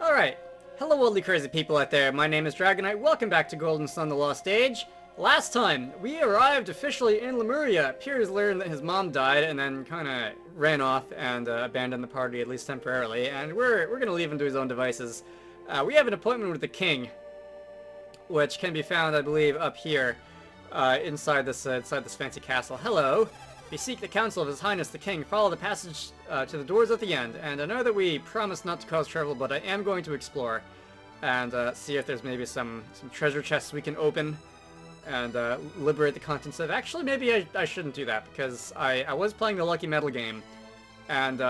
Alright, hello worldly crazy people out there, my name is Dragonite, welcome back to Golden Sun the Lost Age. Last time, we arrived officially in Lemuria. Piers learned that his mom died and then kinda ran off and abandoned the party, at least temporarily, and we're gonna leave him to his own devices. We have an appointment with the king, which can be found, I believe, up here, inside this fancy castle. Hello! We seek the counsel of His Highness the King. Follow the passage to the doors at the end. And I know that we promised not to cause trouble, but I am going to explore and see if there's maybe some treasure chests we can open and liberate the contents of. Actually, maybe I shouldn't do that because I was playing the Lucky Metal game, and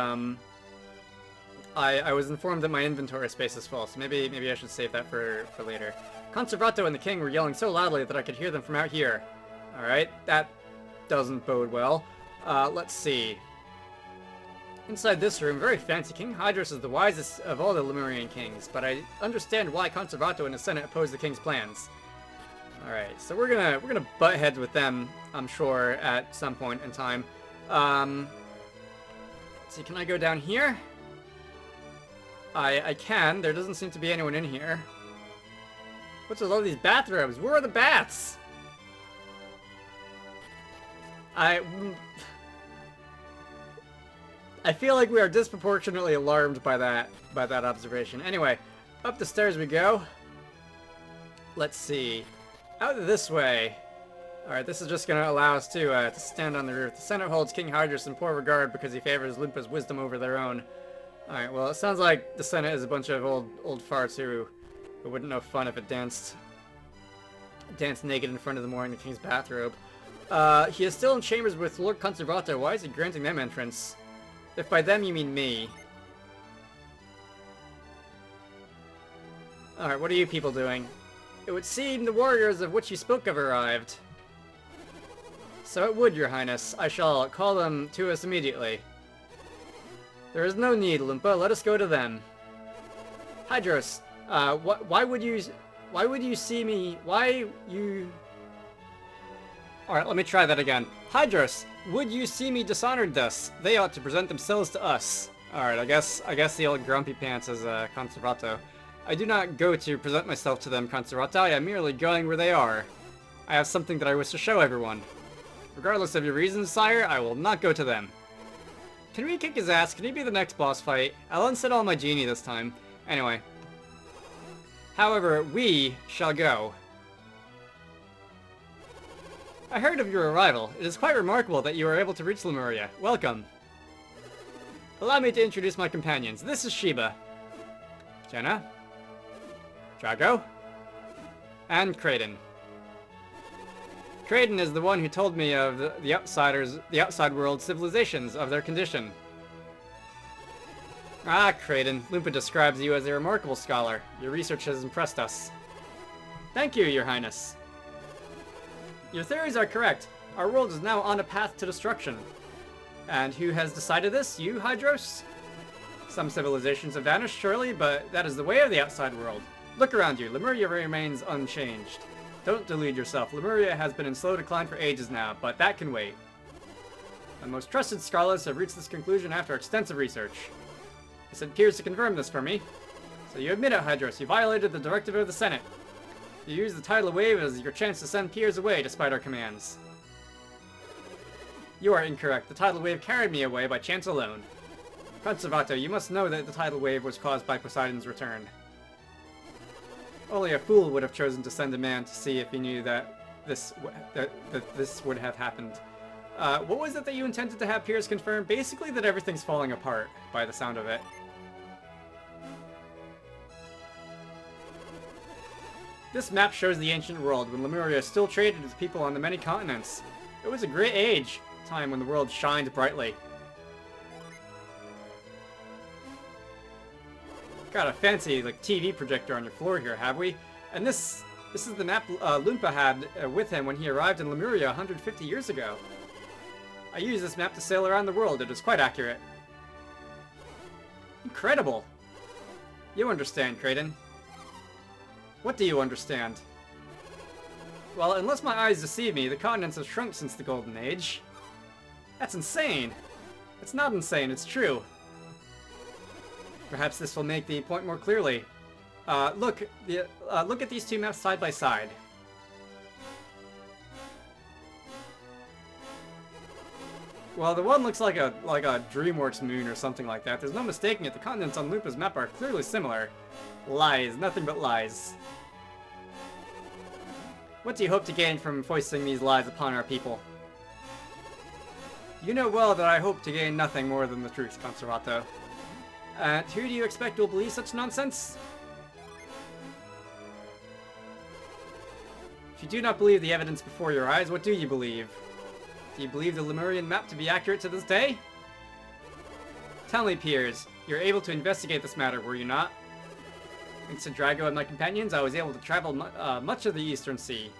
I was informed that my inventory space is full, so maybe I should save that for later. Conservato and the king were yelling so loudly that I could hear them from out here. Alright, that doesn't bode well. Let's see. Inside this room, very fancy, King Hydros is the wisest of all the Lemurian kings, but I understand why Conservato and the Senate oppose the king's plans. Alright, so we're gonna butt heads with them, I'm sure, at some point in time. Let's see, can I go down here? I can. There doesn't seem to be anyone in here. What's with all these bathrobes? Where are the baths? I feel like we are disproportionately alarmed by that observation. Anyway, up the stairs we go. Let's see. Out this way. Alright, this is just going to allow us to stand on the roof. The Senate holds King Hydros in poor regard because he favors Lumpa's wisdom over their own. Alright, well, it sounds like the Senate is a bunch of old farts who wouldn't know fun if it danced naked in front of them wearing the king's bathrobe. He is still in chambers with Lord Conservato. Why is he granting them entrance? If by them you mean me. Alright, what are you people doing? It would seem the warriors of which you spoke have arrived. So it would, your highness. I shall call them to us immediately. There is no need, Lumpa. Let us go to them. Hydros, why would you see me? Alright, let me try that again. Hydros, would you see me dishonored thus? They ought to present themselves to us. Alright, I guess the old grumpy pants is Conservato. I do not go to present myself to them, Conservato. I am merely going where they are. I have something that I wish to show everyone. Regardless of your reasons, sire, I will not go to them. Can we kick his ass? Can he be the next boss fight? I'll unset all my genie this time. Anyway. However, we shall go. I heard of your arrival. It is quite remarkable that you were able to reach Lemuria. Welcome. Allow me to introduce my companions. This is Sheba. Jenna. Drago. And Kraden. Kraden is the one who told me of the outside world civilizations, of their condition. Ah, Kraden. Lumpa describes you as a remarkable scholar. Your research has impressed us. Thank you, your highness. Your theories are correct. Our world is now on a path to destruction. And who has decided this? You, Hydros? Some civilizations have vanished, surely, but that is the way of the outside world. Look around you. Lemuria remains unchanged. Don't delude yourself. Lemuria has been in slow decline for ages now, but that can wait. The most trusted scholars have reached this conclusion after extensive research. I sent Piers to confirm this for me. So you admit it, Hydros. You violated the directive of the Senate. You used the tidal wave as your chance to send Piers away despite our commands. You are incorrect. The tidal wave carried me away by chance alone. Conservato, you must know that the tidal wave was caused by Poseidon's return. Only a fool would have chosen to send a man to see if he knew that this would have happened. What was it that you intended to have Piers confirm? Basically that everything's falling apart, by the sound of it. This map shows the ancient world, when Lemuria still traded with people on the many continents. It was a great age, time when the world shined brightly. Got a fancy TV projector on your floor here, have we? And this is the map Lumpa had with him when he arrived in Lemuria 150 years ago. I used this map to sail around the world. It is quite accurate. Incredible! You understand, Kraden. What do you understand? Well, unless my eyes deceive me, the continents have shrunk since the Golden Age. That's insane! It's not insane, it's true. Perhaps this will make the point more clearly. Look at these two maps side by side. Well, the one looks like a DreamWorks moon or something like that. There's no mistaking it. The continents on Lupa's map are clearly similar. Lies, nothing but lies. What do you hope to gain from foisting these lies upon our people? You know well that I hope to gain nothing more than the truth, Conservato. And who do you expect will believe such nonsense? If you do not believe the evidence before your eyes, what do you believe? Do you believe the Lemurian map to be accurate to this day? Tell me, Piers, you were able to investigate this matter, were you not? Thanks to Drago and my companions, I was able to travel much of the Eastern Sea.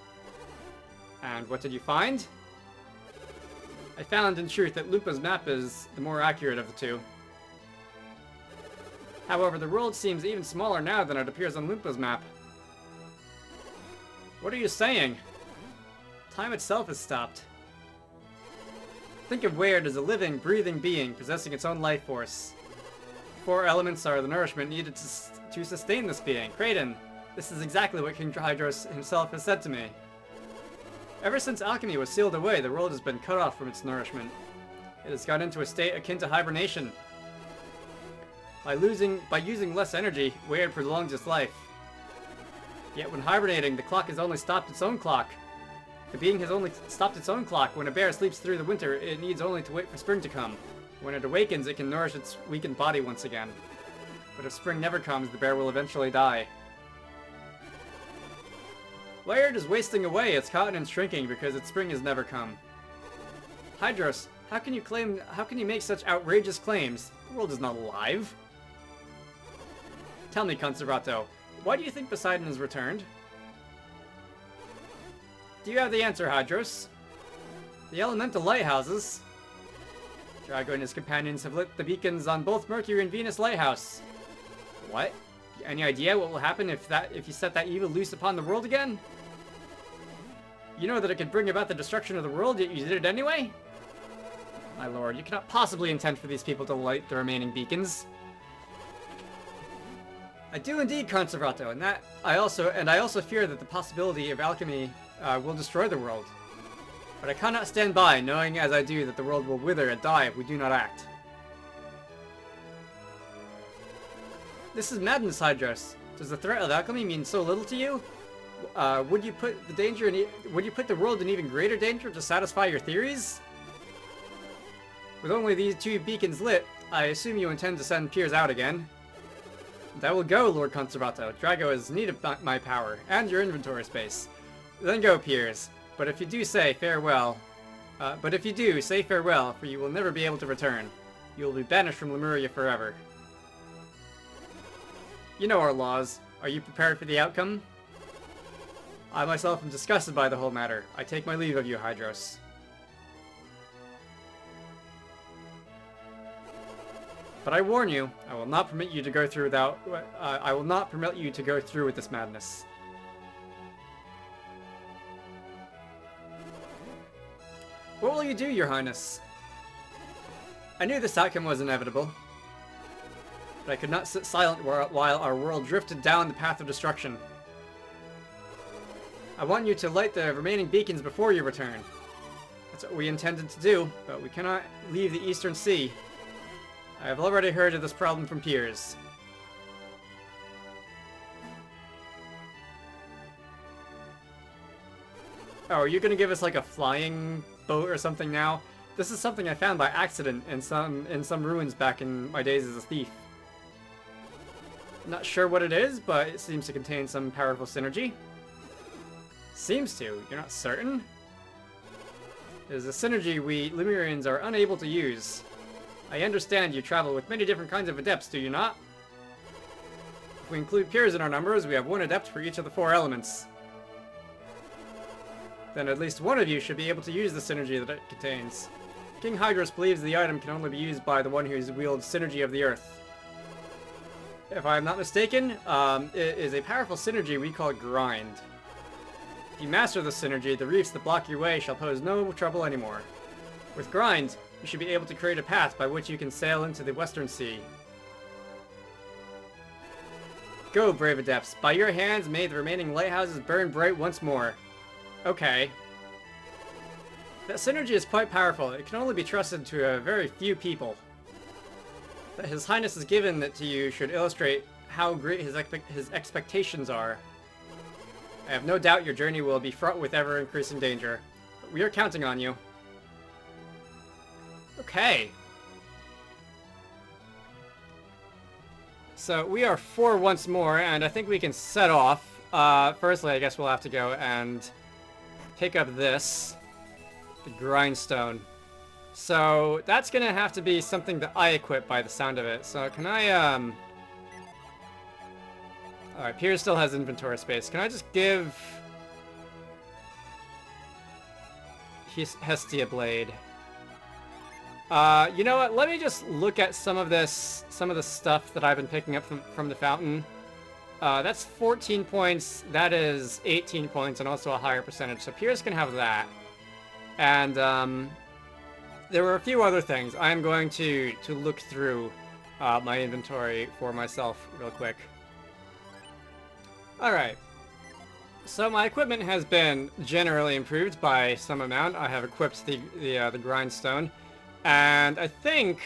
And what did you find? I found, in truth, that Lupa's map is the more accurate of the two. However, the world seems even smaller now than it appears on Lupa's map. What are you saying? Time itself has stopped. Think of Weird as a living, breathing being possessing its own life force. 4 elements are the nourishment needed to sustain this being. Kraden, this is exactly what King Hydros himself has said to me. Ever since alchemy was sealed away, the world has been cut off from its nourishment. It has gone into a state akin to hibernation. By using less energy, Weird prolongs its life. Yet when hibernating, the clock has only stopped its own clock. The being has only stopped its own clock. When a bear sleeps through the winter, it needs only to wait for spring to come. When it awakens, it can nourish its weakened body once again. But if spring never comes, the bear will eventually die. Weird is wasting away, its continent shrinking because its spring has never come. Hydros, how can you make such outrageous claims? The world is not alive. Tell me, Conservato, why do you think Poseidon has returned? Do you have the answer, Hydros? The elemental lighthouses. Drago and his companions have lit the beacons on both Mercury and Venus Lighthouse. What? Any idea what will happen if you set that evil loose upon the world again? You know that it could bring about the destruction of the world, yet you did it anyway? My lord, you cannot possibly intend for these people to light the remaining beacons. I do indeed, Conservato, and I also fear that the possibility of alchemy will destroy the world. But I cannot stand by, knowing as I do that the world will wither and die if we do not act. This is madness, Hydros. Does the threat of alchemy mean so little to you? Would you put the world in even greater danger to satisfy your theories? With only these 2 beacons lit, I assume you intend to send Piers out again. That will go, Lord Conservato. Drago is in need of my power, and your inventory space. Then go, Piers. But if you do, say farewell, for you will never be able to return. You will be banished from Lemuria forever. You know our laws. Are you prepared for the outcome? I myself am disgusted by the whole matter. I take my leave of you, Hydros. But I warn you, I will not permit you to go through with this madness. What will you do, Your Highness? I knew this outcome was inevitable, but I could not sit silent while our world drifted down the path of destruction. I want you to light the remaining beacons before you return. That's what we intended to do, but we cannot leave the Eastern Sea. I have already heard of this problem from Piers. Oh, are you gonna give us like a flying boat or something now? This is something I found by accident in some ruins back in my days as a thief. Not sure what it is, but it seems to contain some powerful synergy. Seems to. You're not certain? It is a synergy we Lemurians are unable to use. I understand you travel with many different kinds of adepts, do you not? If we include Piers in our numbers, we have 1 adept for each of the 4 elements. Then at least one of you should be able to use the synergy that it contains. King Hydros believes the item can only be used by the one who wields synergy of the earth. If I am not mistaken, it is a powerful synergy we call Grind. If you master this synergy, the reefs that block your way shall pose no trouble anymore. With Grind, you should be able to create a path by which you can sail into the Western Sea. Go, brave adepts. By your hands, may the remaining lighthouses burn bright once more. Okay. That synergy is quite powerful. It can only be trusted to a very few people. That His Highness has given it to you should illustrate how great his expectations are. I have no doubt your journey will be fraught with ever-increasing danger. But we are counting on you. Okay. So we are 4 once more, and I think we can set off. Firstly, I guess we'll have to go and pick up this. The grindstone. So that's gonna have to be something that I equip by the sound of it. So can I, Alright, Piers still has inventory space. Can I just give Hestia Blade? You know what? Let me just look at some of the stuff that I've been picking up from the fountain. That's 14 points. That is 18 points, and also a higher percentage. So Piers can have that. And there were a few other things. I'm going to look through my inventory for myself real quick. Alright, so my equipment has been generally improved by some amount. I have equipped the grindstone, and I think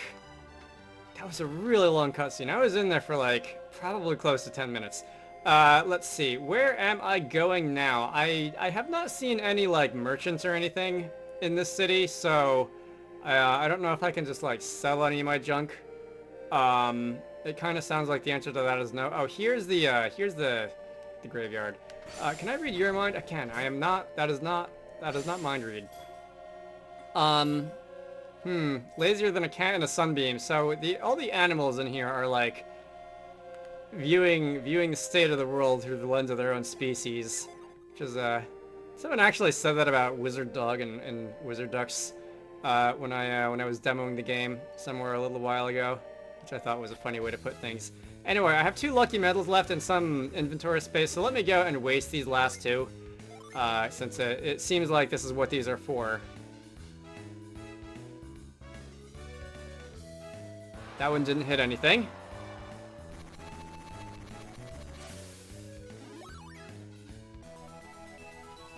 that was a really long cutscene. I was in there for like probably close to 10 minutes. Let's see, where am I going now? I have not seen any like merchants or anything in this city, so I don't know if I can just like sell any of my junk. It kind of sounds like the answer to that is no. Oh, here's the graveyard. Can I read your mind? I can. I am not. That is not mind read. Lazier than a cat in a sunbeam. So all the animals in here are like viewing the state of the world through the lens of their own species, which is someone actually said that about Wizardug and Wizarducks when I was demoing the game somewhere a little while ago, which I thought was a funny way to put things. Anyway, I have 2 lucky medals left and some inventory space, so let me go and waste these last 2, since it seems like this is what these are for. That one didn't hit anything.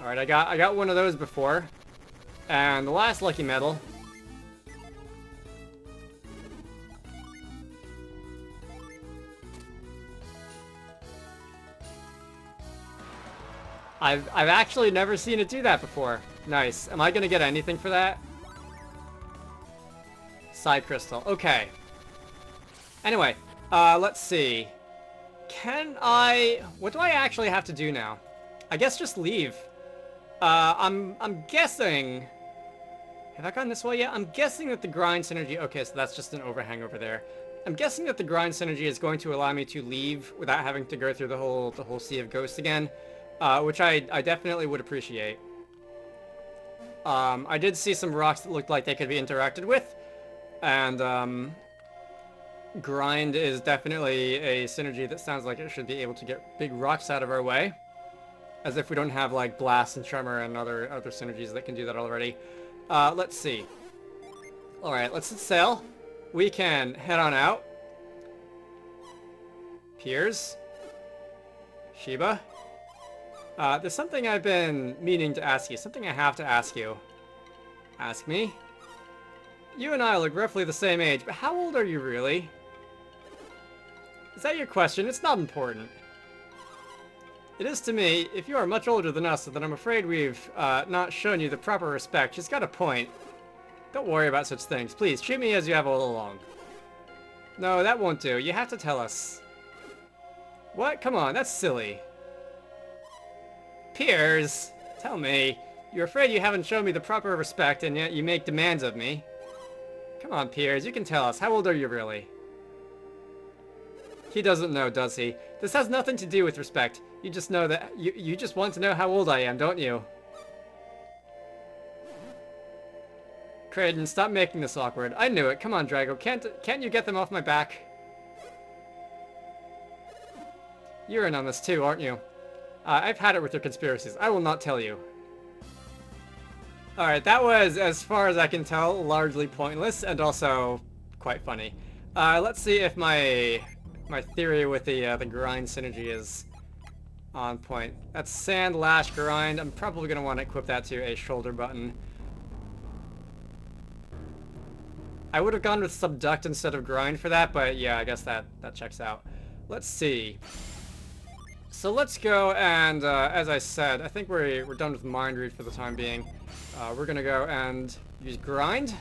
Alright, I got one of those before. And the last lucky medal. I've actually never seen it do that before. Nice. Am I gonna get anything for that? Side crystal. Okay. Anyway, let's see. What do I actually have to do now? I guess just leave. I'm guessing... Have I gone this way yet? I'm guessing that the grind synergy... Okay, so that's just an overhang over there. I'm guessing that the grind synergy is going to allow me to leave without having to go through the whole Sea of Ghosts again. Which I definitely would appreciate. I did see some rocks that looked like they could be interacted with. And, grind is definitely a synergy that sounds like it should be able to get big rocks out of our way. As if we don't have, like, blast and tremor and other synergies that can do that already. Let's see. Alright, let's set sail. We can head on out. Piers. Sheba. There's something I've been meaning to ask you. Something I have to ask you. Ask me? You and I look roughly the same age, but how old are you really? Is that your question? It's not important. It is to me. If you are much older than us, then I'm afraid we've not shown you the proper respect. She's got a point. Don't worry about such things. Please, treat me as you have all along. No, that won't do. You have to tell us. What? Come on, that's silly. Piers, tell me. You're afraid you haven't shown me the proper respect, and yet you make demands of me. Come on, Piers, you can tell us. How old are you really? He doesn't know, does he? This has nothing to do with respect. You just know that... You just want to know how old I am, don't you? Kraden, stop making this awkward. I knew it. Come on, Drago. Can't you get them off my back? You're in on this too, aren't you? I've had it with your conspiracies. I will not tell you. Alright, that was, as far as I can tell, largely pointless and also quite funny. Let's see if my my theory with the grind synergy is on point. That's sand, lash, grind. I'm probably gonna want to equip that to a shoulder button. I would have gone with subduct instead of grind for that, but yeah, I guess that checks out. Let's see. So let's go and, as I said, I think we're done with mind read for the time being. We're gonna go and use grind.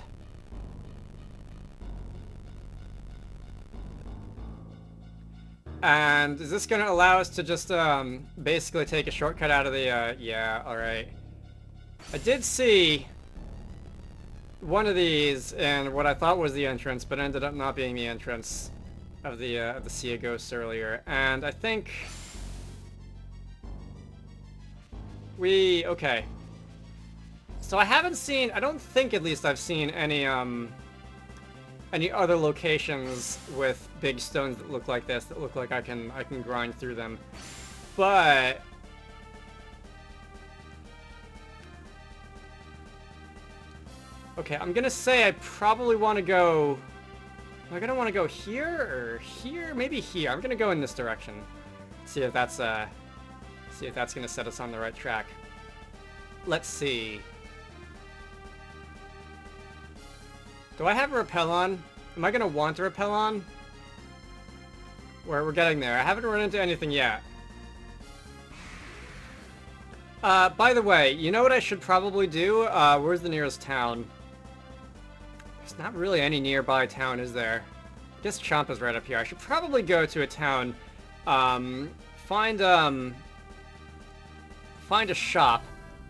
And is this gonna allow us to just basically take a shortcut out of the yeah, alright. I did see one of these in what I thought was the entrance, but ended up not being the entrance of the Sea of Ghosts earlier. And I think okay. So I haven't seen, I don't think at least I've seen any other locations with big stones that look like this, that look like I can grind through them. But okay, I'm gonna say I probably want to go. Am I gonna want to go here or here? Maybe here. I'm gonna go in this direction. See if that's gonna set us on the right track. Let's see. Do I have a rappel on? Am I gonna want a rappel on? We're getting there. I haven't run into anything yet. By the way, you know what I should probably do? Where's the nearest town? There's not really any nearby town, is there? I guess Champa's right up here. I should probably go to a town, find a shop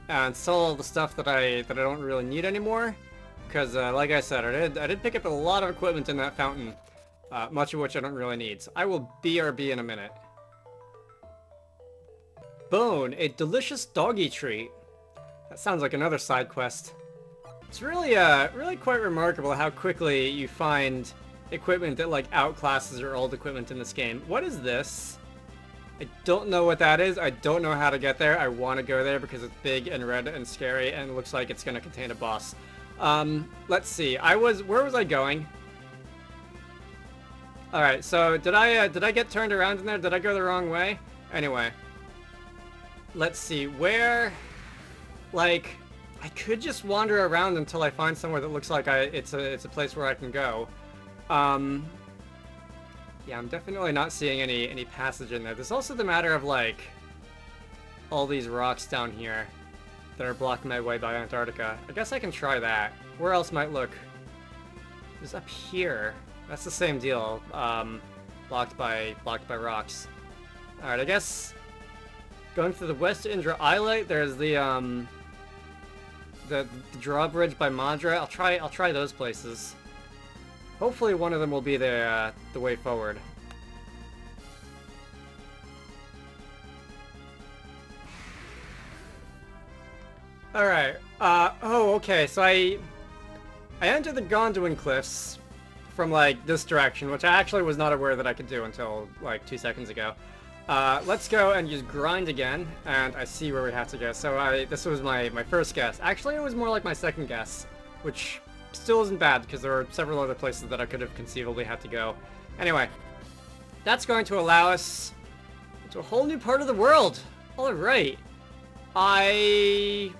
and sell all the stuff that I don't really need anymore. Because, like I said, I did pick up a lot of equipment in that fountain, much of which I don't really need. So I will BRB in a minute. Bone, a delicious doggy treat. That sounds like another side quest. It's really, really quite remarkable how quickly you find equipment that, like, outclasses your old equipment in this game. What is this? I don't know what that is. I don't know how to get there. I want to go there because it's big and red and scary and it looks like it's going to contain a boss. Let's see. Where was I going? Alright, so did I get turned around in there? Did I go the wrong way? Anyway. Let's see. Where, like, I could just wander around until I find somewhere that looks like it's a place where I can go. Yeah, I'm definitely not seeing any passage in there. There's also the matter of, like, all these rocks down here that are blocking my way by Antarctica. I guess I can try that. Where else might look? There's up here. That's the same deal. Blocked by rocks. Alright, I guess going through the West Indra Islet, there's the drawbridge by Madra. I'll try those places. Hopefully one of them will be the way forward. Alright, oh, okay, so I entered the Gondolin Cliffs from, like, this direction, which I actually was not aware that I could do until, like, 2 seconds ago. Let's go and use grind again, and I see where we have to go. So this was my first guess. Actually, it was more like my second guess, which still isn't bad, because there are several other places that I could have conceivably had to go. Anyway, that's going to allow us to a whole new part of the world. Alright. I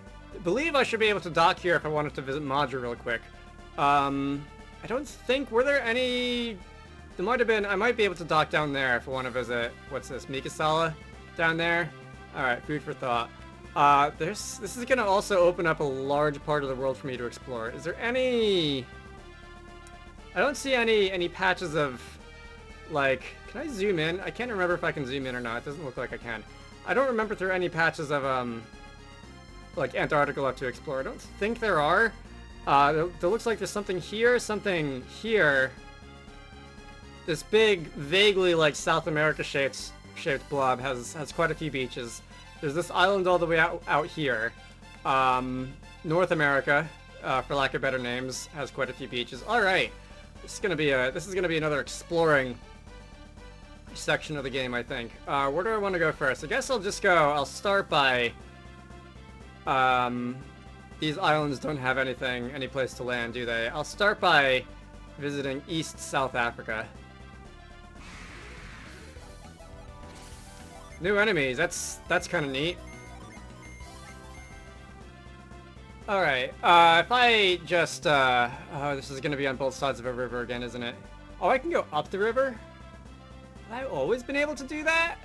believe I should be able to dock here if I wanted to visit Madra real quick. I don't think, were there any... There might have been, I might be able to dock down there if I want to visit, what's this, Mikasala down there? Alright, food for thought. This is going to also open up a large part of the world for me to explore. Is there any... I don't see any patches of, like, can I zoom in? I can't remember if I can zoom in or not. It doesn't look like I can. I don't remember if there are any patches of, like, Antarctica left to explore. I don't think there are. There looks like there's something here, This big, vaguely, like, South America shaped blob has quite a few beaches. There's this island all the way out here. North America, for lack of better names, has quite a few beaches. All right, this is gonna be another exploring section of the game, I think. Where do I want to go first? I guess I'll start by. These islands don't have any place to land, do they? I'll start by visiting East South Africa. New enemies, that's kind of neat. Alright, if I just, oh, this is gonna be on both sides of a river again, isn't it? Oh, I can go up the river? Have I always been able to do that?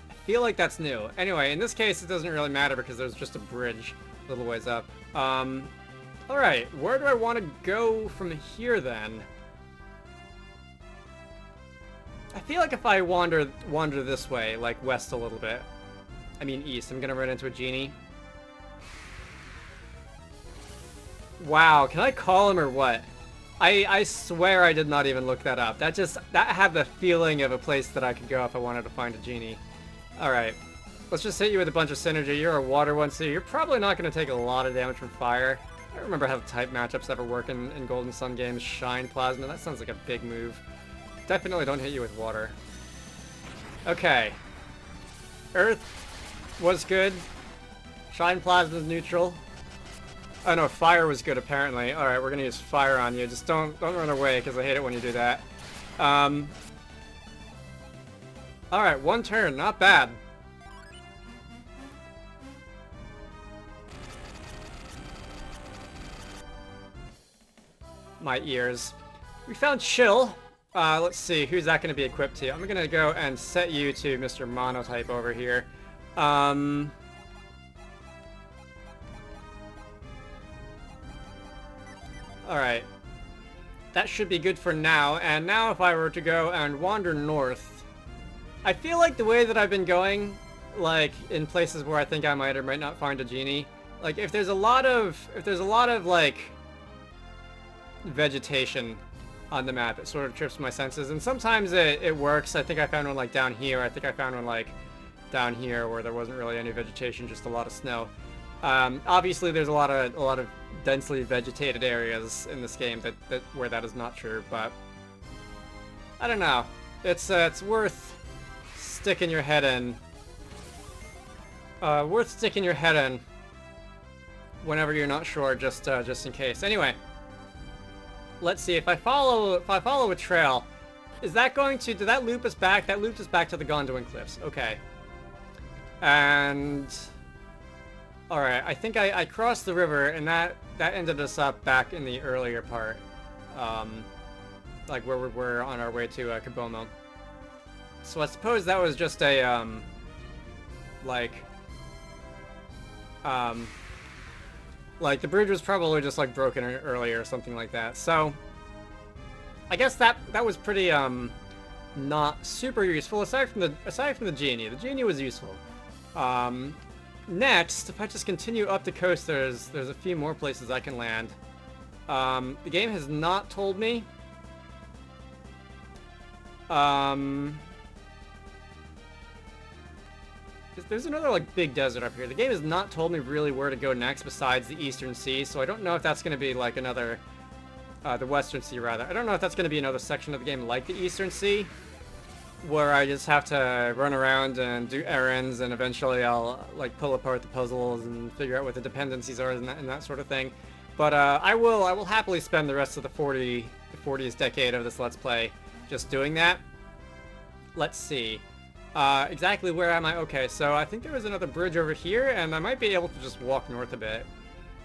I feel like that's new. Anyway, in this case, it doesn't really matter because there's just a bridge a little ways up. Alright, where do I want to go from here then? I feel like if I wander this way, like west a little bit, I mean east, I'm gonna run into a genie. Wow, can I call him or what? I swear I did not even look that up. That had the feeling of a place that I could go if I wanted to find a genie. Alright, let's just hit you with a bunch of synergy. You're a water one, so you're probably not going to take a lot of damage from fire. I don't remember how the type matchups ever work in Golden Sun games. Shine Plasma, that sounds like a big move. Definitely don't hit you with water. Okay. Earth was good. Shine Plasma is neutral. Oh no, fire was good apparently. Alright, we're gonna use fire on you. Just don't run away, because I hate it when you do that. Alright, one turn, not bad. My ears. We found Chill. Let's see, who's that gonna be equipped to? I'm gonna go and set you to Mr. Monotype over here. Alright. That should be good for now, and now if I were to go and wander north, I feel like the way that I've been going, like, in places where I think I might or might not find a genie, like, if there's a lot of, like, vegetation on the map, it sort of trips my senses, and sometimes it works. I think I found one, like, down here. I think I found one, like, down here where there wasn't really any vegetation, just a lot of snow. Obviously there's a lot of densely vegetated areas in this game where that is not true, but I don't know. It's worth sticking your head in. Worth sticking your head in whenever you're not sure, just in case. Anyway, let's see if I follow a trail. Is that going to? Did that loop us back? That looped us back to the Gondolin Cliffs. Okay. And alright, I think I crossed the river, and that ended us up back in the earlier part. Like where we were on our way to Kabomo. So I suppose that was just a, like the bridge was probably just like broken earlier or something like that. So I guess that was pretty, not super useful, aside from the genie. The genie was useful. Next, if I just continue up the coast, there's a few more places I can land. The game has not told me. There's another like big desert up here. The game has not told me really where to go next besides the Eastern Sea, so I don't know if that's going to be like another, the Western Sea rather. I don't know if that's going to be another section of the game like the Eastern Sea, where I just have to run around and do errands, and eventually I'll like pull apart the puzzles and figure out what the dependencies are and that sort of thing. But I will happily spend the rest of the 40s decade of this Let's Play just doing that. Let's see. Exactly where am I? Okay, so I think there was another bridge over here, and I might be able to just walk north a bit.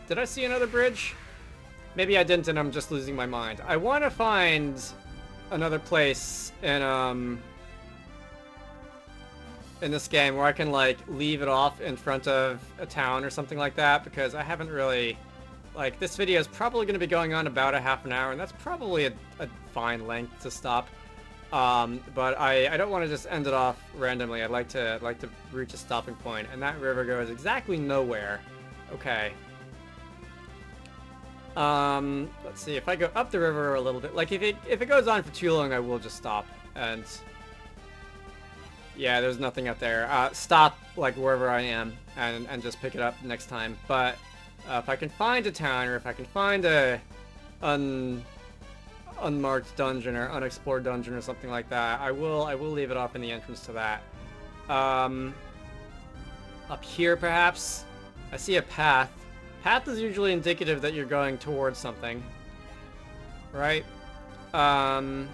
Did I see another bridge? Maybe I didn't, and I'm just losing my mind. I want to find another place in this game where I can like leave it off in front of a town or something like that, because I haven't really, like, this video is probably going to be going on about a half an hour, and that's probably a fine length to stop. But I don't want to just end it off randomly. I'd like to reach a stopping point, and that river goes exactly nowhere. Okay. Let's see, if I go up the river a little bit, like if it goes on for too long, I will just stop. And yeah, there's nothing up there. Stop like wherever I am and just pick it up next time. But if I can find a town, or if I can find a unmarked dungeon or unexplored dungeon or something like that, I will leave it off in the entrance to that. Up here perhaps, I see a path. Path is usually indicative that you're going towards something, right? I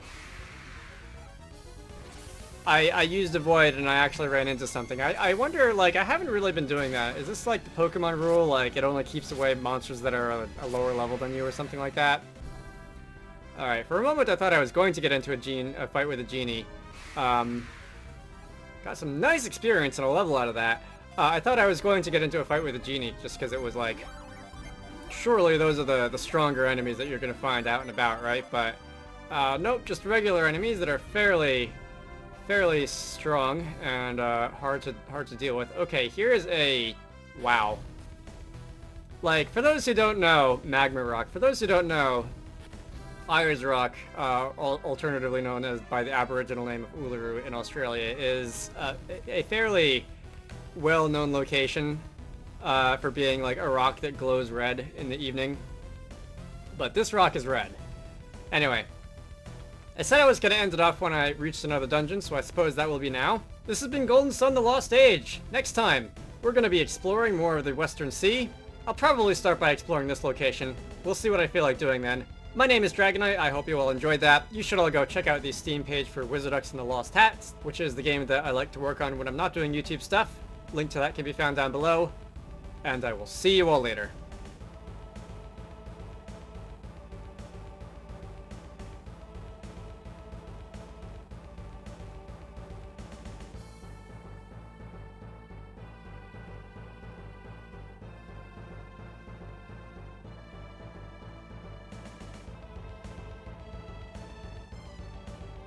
I used Avoid and I actually ran into something. I wonder, like, I haven't really been doing that. Is this like the Pokemon rule? Like, it only keeps away monsters that are a lower level than you or something like that? Alright, for a moment I thought I was going to get into a fight with a genie. Got some nice experience and a level out of that. I thought I was going to get into a fight with a genie just because it was like... Surely those are the stronger enemies that you're going to find out and about, right? But, nope, just regular enemies that are fairly strong and hard to deal with. Okay, here is a... Wow. Like, for those who don't know, Magma Rock. For those who don't know, Ayers Rock, alternatively known as by the Aboriginal name of Uluru in Australia, is a fairly well-known location for being like a rock that glows red in the evening. But this rock is red. Anyway, I said I was going to end it off when I reached another dungeon, so I suppose that will be now. This has been Golden Sun: The Lost Age. Next time, we're going to be exploring more of the Western Sea. I'll probably start by exploring this location. We'll see what I feel like doing then. My name is Dragonite, I hope you all enjoyed that. You should all go check out the Steam page for Wizarducks and the Lost Hats, which is the game that I like to work on when I'm not doing YouTube stuff. Link to that can be found down below, and I will see you all later.